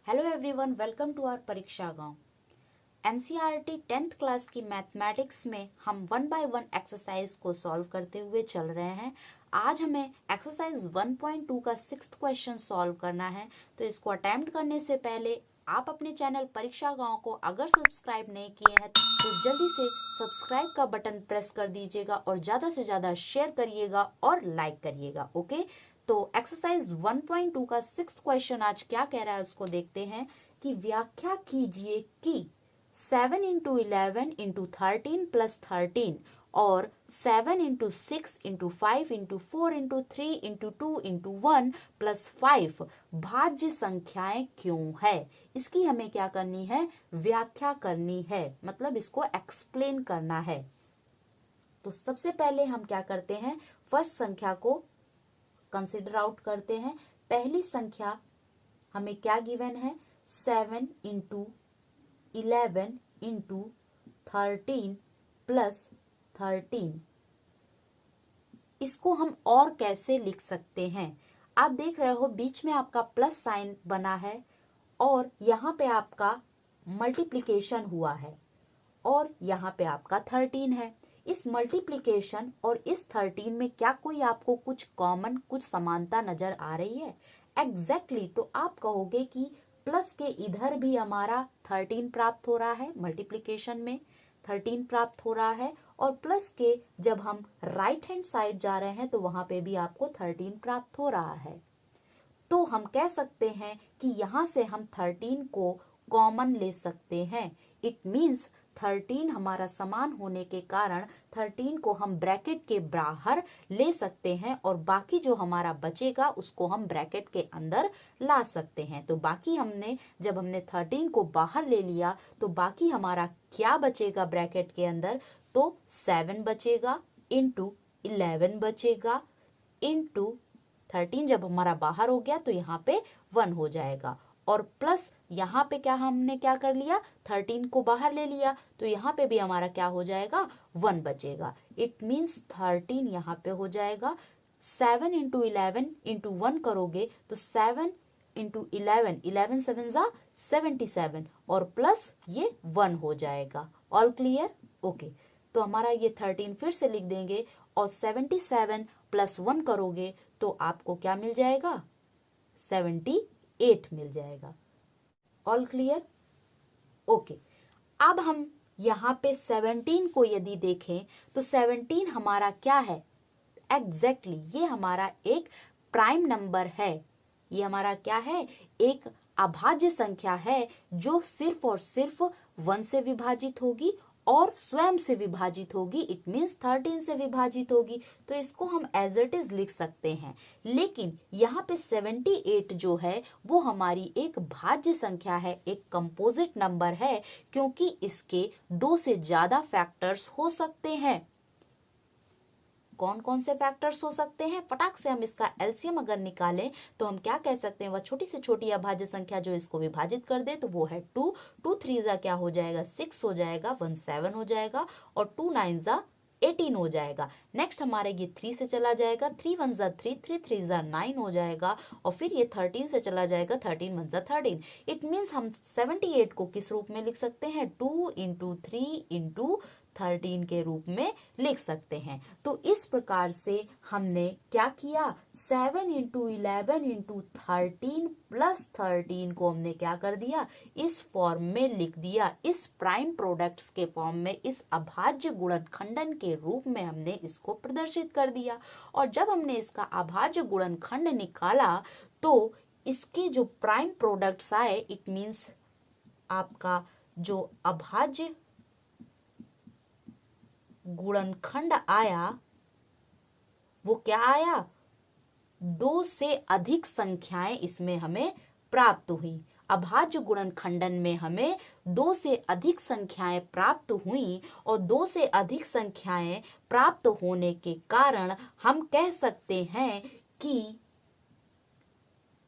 Hello everyone, welcome to our Pariksha Gaon. NCERT 10th class की mathematics में हम वन बाय वन एक्सरसाइज को solve करते हुए चल रहे हैं। आज हमें एक्सरसाइज 1.2 का 6th क्वेश्चन सॉल्व करना है। तो इसको अटेम्प्ट करने से पहले आप अपने चैनल परीक्षा गांव को अगर सब्सक्राइब नहीं किए हैं तो जल्दी से सब्सक्राइब का बटन प्रेस कर दीजिएगा और ज़्यादा से ज़्यादा शेयर करिएगा और लाइक करिएगा। ओके, तो एक्सरसाइज 1.2 का 6th क्वेश्चन आज क्या कह रहा है उसको देखते हैं कि व्याख्या कीजिए कि 7 इंटू 11 इंटू 13 प्लस 13 और 7 into 6 into 5 into 4 into 3 into 2 into 1 plus 5 भाज्य संख्याएं क्यों है। इसकी हमें क्या करनी है, व्याख्या करनी है, मतलब इसको एक्सप्लेन करना है। तो सबसे पहले हम क्या करते हैं, फर्स्ट संख्या को कंसिडर आउट करते हैं। पहली संख्या हमें क्या गिवन है, 7 इंटू 11 इंटू 13 प्लस 13। इसको हम और कैसे लिख सकते हैं, आप देख रहे हो बीच में आपका प्लस साइन बना है और यहाँ पे आपका मल्टीप्लिकेशन हुआ है और यहाँ पे आपका 13 है। इस मल्टीप्लिकेशन और इस 13 में क्या कोई आपको कुछ कॉमन, कुछ समानता नजर आ रही है? एग्जैक्टली तो आप कहोगे कि प्लस के इधर भी हमारा 13 प्राप्त हो रहा है, मल्टीप्लिकेशन में 13 प्राप्त हो रहा है, और प्लस के जब हम राइट हैंड साइड जा रहे हैं तो वहां पे भी आपको 13 प्राप्त हो रहा है। तो हम कह सकते हैं कि यहां से हम 13 को कॉमन ले सकते हैं। इट मीन्स 13 हमारा समान होने के कारण 13 को हम ब्रैकेट के बाहर ले सकते हैं और बाकी जो हमारा बचेगा उसको हम ब्रैकेट के अंदर ला सकते हैं। तो बाकी जब हमने 13 को बाहर ले लिया तो बाकी हमारा क्या बचेगा ब्रैकेट के अंदर, तो 7 बचेगा इंटू 11 बचेगा इंटू 13। जब हमारा बाहर हो गया तो यहाँ पे 1 हो जाएगा और प्लस यहाँ पे हमने क्या कर लिया, 13 को बाहर ले लिया तो यहाँ पे भी हमारा क्या हो जाएगा, 1 बचेगा। इट मीन्स 13 यहाँ पे हो जाएगा। 7 इंटू 11 इंटू 1 करोगे तो 7 इंटू 11, 11 7 जा 77 और प्लस ये 1 हो जाएगा। All clear? ओके, तो हमारा ये 13 फिर से लिख देंगे और 77 प्लस 1 करोगे तो आपको क्या मिल जाएगा, 78 मिल जाएगा। All clear? ओके, अब हम यहाँ पे 17 को यदि देखें तो 17 हमारा क्या है, एग्जैक्टली ये हमारा एक प्राइम नंबर है। ये हमारा क्या है, एक अभाज्य संख्या है जो सिर्फ और सिर्फ 1 से विभाजित होगी और स्वयं से विभाजित होगी। इट मीन्स 13 से विभाजित होगी, तो इसको हम एज इट इज लिख सकते हैं। लेकिन यहाँ पे 78 जो है वो हमारी एक भाज्य संख्या है, एक कंपोजिट नंबर है, क्योंकि इसके 2 से ज्यादा फैक्टर्स हो सकते हैं। कौन कौन से फैक्टर्स हो सकते हैं, फटाक से हम इसका एलसीएम अगर निकालें तो हम क्या कह सकते हैं, वह छोटी से छोटी अभाज्य संख्या जो इसको विभाजित कर दे तो वो है 2। 2 3 जा क्या हो जाएगा, 6 हो जाएगा, 1 7 हो जाएगा और 2 9 जा 18 हो जाएगा। नेक्स्ट हमारे ये 3 से चला जाएगा, 3 1 जा 3, 3 3 जा 9 हो जाएगा और फिर ये 13 से चला जाएगा, 13 1 जा 13। इट मीन्स हम 78 को किस रूप में लिख सकते हैं, 2 इंटू 3 इंटू 13 के रूप में लिख सकते हैं। तो इस प्रकार से हमने क्या किया, 7 इंटू 11 इंटू 13 प्लस 13 को हमने क्या कर दिया, इस फॉर्म में लिख दिया, इस प्राइम प्रोडक्ट्स के फॉर्म में, इस अभाज्य गुणनखंडन के रूप में हमने इसको प्रदर्शित कर दिया। और जब हमने इसका अभाज्य गुणनखंड निकाला तो इसके जो प्राइम प्रोडक्ट्स आए, इट मीन्स आपका जो अभाज्य गुणनखंड आया वो क्या आया, 2 से अधिक संख्याएं इसमें हमें प्राप्त हुई। अभाज्य गुणनखंडन में हमें 2 से अधिक संख्याएं प्राप्त हुई और 2 से अधिक संख्याएं प्राप्त होने के कारण हम कह सकते हैं कि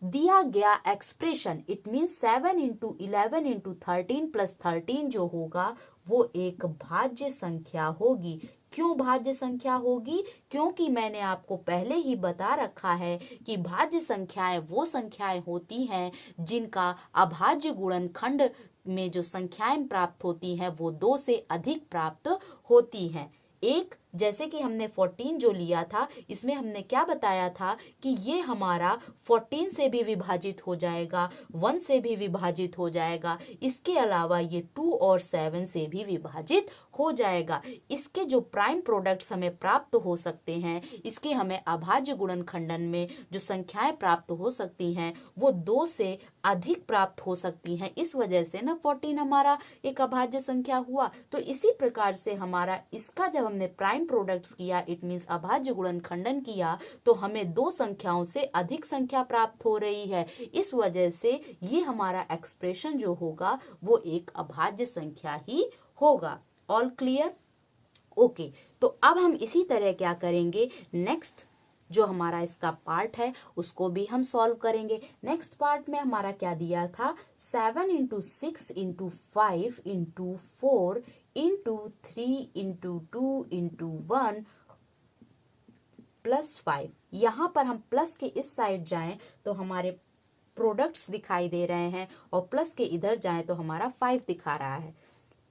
दिया गया expression, it means 7 into 11 into 13 plus 13 जो होगा वो एक भाज्य संख्या होगी, क्यों भाज्य संख्या होगी? क्योंकि मैंने आपको पहले ही बता रखा है कि भाज्य संख्याएं वो संख्याएं होती हैं जिनका अभाज्य गुणनखंड में जो संख्याएं प्राप्त होती हैं वो 2 से अधिक प्राप्त होती हैं। एक जैसे कि हमने 14 जो लिया था, इसमें हमने क्या बताया था कि ये हमारा 14 से भी विभाजित हो जाएगा, 1 से भी विभाजित हो जाएगा, इसके अलावा ये 2 और 7 से भी विभाजित हो जाएगा। इसके जो प्राइम प्रोडक्ट्स हमें प्राप्त हो सकते हैं, इसके हमें अभाज्य गुणनखंडन में जो संख्याएं प्राप्त हो सकती हैं वो 2 से अधिक प्राप्त हो सकती हैं। इस वजह से ना 14 हमारा एक अभाज्य संख्या हुआ। तो इसी प्रकार से हमारा इसका जब हमने प्राइम प्रोडक्ट्स किया, इट मींस अभाज्य गुणनखंडन किया, तो हमें 2 संख्याओं से अधिक संख्या प्राप्त हो रही है। इस वजह से ये हमारा एक्सप्रेशन जो होगा वो एक अभाज्य संख्या ही होगा। All clear? ओके, तो अब हम इसी तरह क्या करेंगे, नेक्स्ट जो हमारा इसका पार्ट है उसको भी हम सॉल्व करेंगे। नेक्स्ट पार्ट में हमारा क्या दिया था, 7 × 6 × 5 × 4 × 3 × 2 × 1 +5। यहाँ पर हम प्लस के इस साइड जाएं तो हमारे प्रोडक्ट्स दिखाई दे रहे हैं और प्लस के इधर जाएं तो हमारा 5 दिखा रहा है।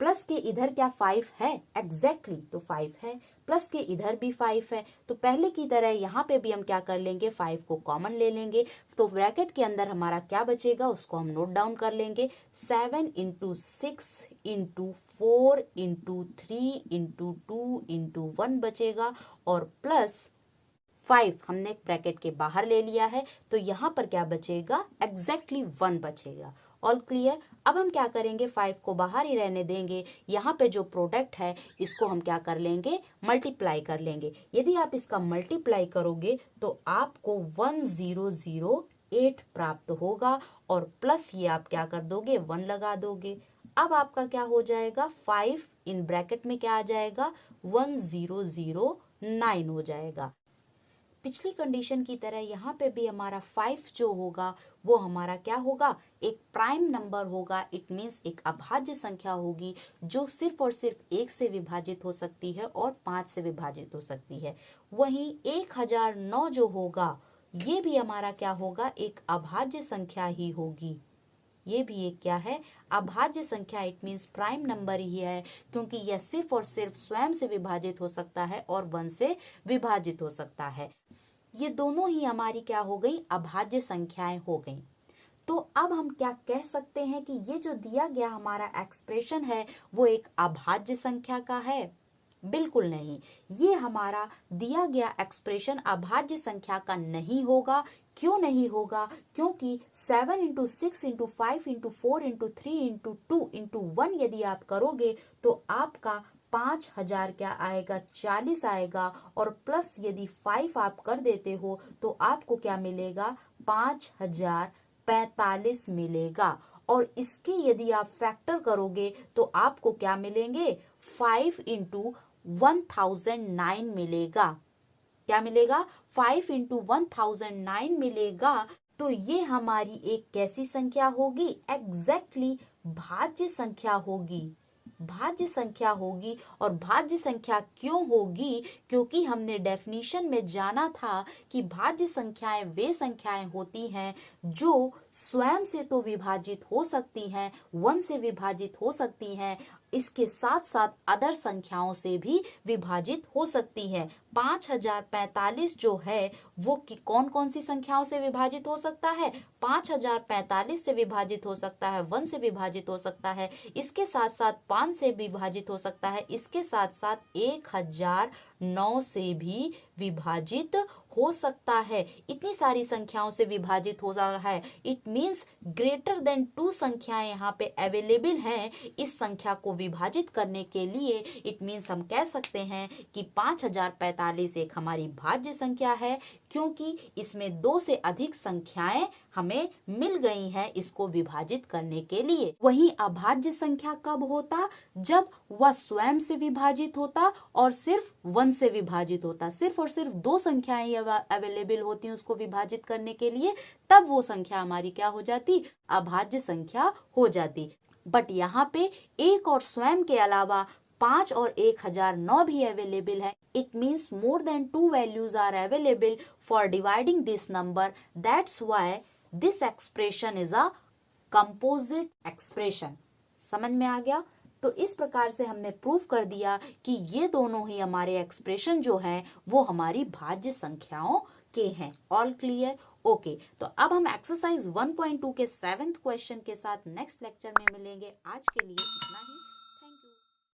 प्लस के इधर क्या 5 है? एग्जैक्टली तो 5 है। प्लस के इधर भी 5 है, तो पहले की तरह यहाँ पे भी हम क्या कर लेंगे, 5 को कॉमन ले लेंगे। तो ब्रैकेट के अंदर हमारा क्या बचेगा उसको हम नोट डाउन कर लेंगे। 7 × 6 × 4 × 3 × 2 × 1 बचेगा और प्लस 5 हमने ब्रैकेट के बाहर ले लिया है, तो यहाँ पर क्या बचेगा, एग्जैक्टली 1 बचेगा। All clear? अब हम क्या करेंगे, 5 को बाहर ही रहने देंगे। यहाँ पे जो प्रोडक्ट है इसको हम क्या कर लेंगे, मल्टीप्लाई कर लेंगे। यदि आप इसका मल्टीप्लाई करोगे तो आपको 1008 प्राप्त होगा और प्लस ये आप क्या कर दोगे, 1 लगा दोगे। अब आपका क्या हो जाएगा, 5 इन ब्रैकेट में क्या आ जाएगा, 1009 हो जाएगा। पिछली कंडीशन की तरह यहाँ पे भी हमारा 5 जो होगा वो हमारा क्या होगा, एक प्राइम नंबर होगा। इट मीन्स एक अभाज्य संख्या होगी जो सिर्फ और सिर्फ 1 से विभाजित हो सकती है और 5 से विभाजित हो सकती है। वहीं 1009 जो होगा ये भी हमारा क्या होगा, एक अभाज्य संख्या ही होगी। ये भी एक क्या है, अभाज्य संख्या। इट मीन्स प्राइम नंबर ही है, क्योंकि यह सिर्फ और सिर्फ स्वयं से विभाजित हो सकता है और 1 से विभाजित हो सकता है। ये दोनों ही हमारी क्या हो गई, अभाज्य संख्याएं हो गई। तो अब हम क्या कह सकते हैं कि ये जो दिया गया हमारा एक्सप्रेशन है वो एक अभाज्य संख्या का है? बिल्कुल नहीं, ये हमारा दिया गया एक्सप्रेशन अभाज्य संख्या का नहीं होगा। क्यों नहीं होगा? क्योंकि 7 × 6 × 5 × 4 × 3 × 2 × 1 यदि आप करोगे तो आपका 5000 क्या आएगा, 40 आएगा और प्लस यदि 5 आप कर देते हो तो आपको क्या मिलेगा, 5045 मिलेगा। और इसके यदि आप फैक्टर करोगे तो आपको क्या मिलेंगे, 5 × 1009 मिलेगा। क्या मिलेगा, 5 × 1009 मिलेगा। तो ये हमारी एक कैसी संख्या होगी, एग्जैक्टली भाज्य संख्या होगी। भाज्य संख्या होगी। और भाज्य संख्या क्यों होगी, क्योंकि हमने डेफिनेशन में जाना था कि भाज्य संख्याएं वे संख्याएं होती हैं जो स्वयं से तो विभाजित हो सकती हैं, 1 से विभाजित हो सकती हैं, इसके साथ साथ अदर संख्याओं से भी विभाजित हो सकती है। 5045 जो है वो कि कौन कौन सी संख्याओं से विभाजित हो सकता है, 5045 से विभाजित हो सकता है, 1 से विभाजित हो सकता है, इसके साथ साथ 5 से विभाजित हो सकता है, इसके साथ साथ 1009 से भी विभाजित हो सकता है। इतनी सारी संख्याओं से विभाजित हो सकता है। इट मीन्स ग्रेटर देन 2 संख्याएं यहाँ पे अवेलेबल हैं इस संख्या को विभाजित करने के लिए। इट मीन्स हम कह सकते हैं कि 5045 एक हमारी भाज्य संख्या है, क्योंकि इसमें 2 से अधिक संख्याएं हमें मिल गई हैं इसको विभाजित करने के लिए। वहीं अभाज्य संख्या कब होता, जब वह स्वयं से विभाजित होता और सिर्फ 1 से विभाजित होता, सिर्फ और सिर्फ 2 संख्याएं अवेलेबल होती उसको विभाजित करने के लिए, तब वो संख्या हमारी क्या हो जाती, अभाज्य संख्या हो जाती। बट यहाँ पे एक और स्वयं के अलावा 5 और 1009 भी अवेलेबल है। It means more than 2 values are available for dividing this number, that's why this expression is a composite expression. समझ में आ गया? तो इस प्रकार से हमने प्रूव कर दिया कि ये दोनों ही हमारे एक्सप्रेशन जो हैं वो हमारी भाज्य संख्याओं के हैं। All clear? ओके, तो अब हम एक्सरसाइज 1.2 के 7th क्वेश्चन के साथ नेक्स्ट लेक्चर में मिलेंगे। आज के लिए इतना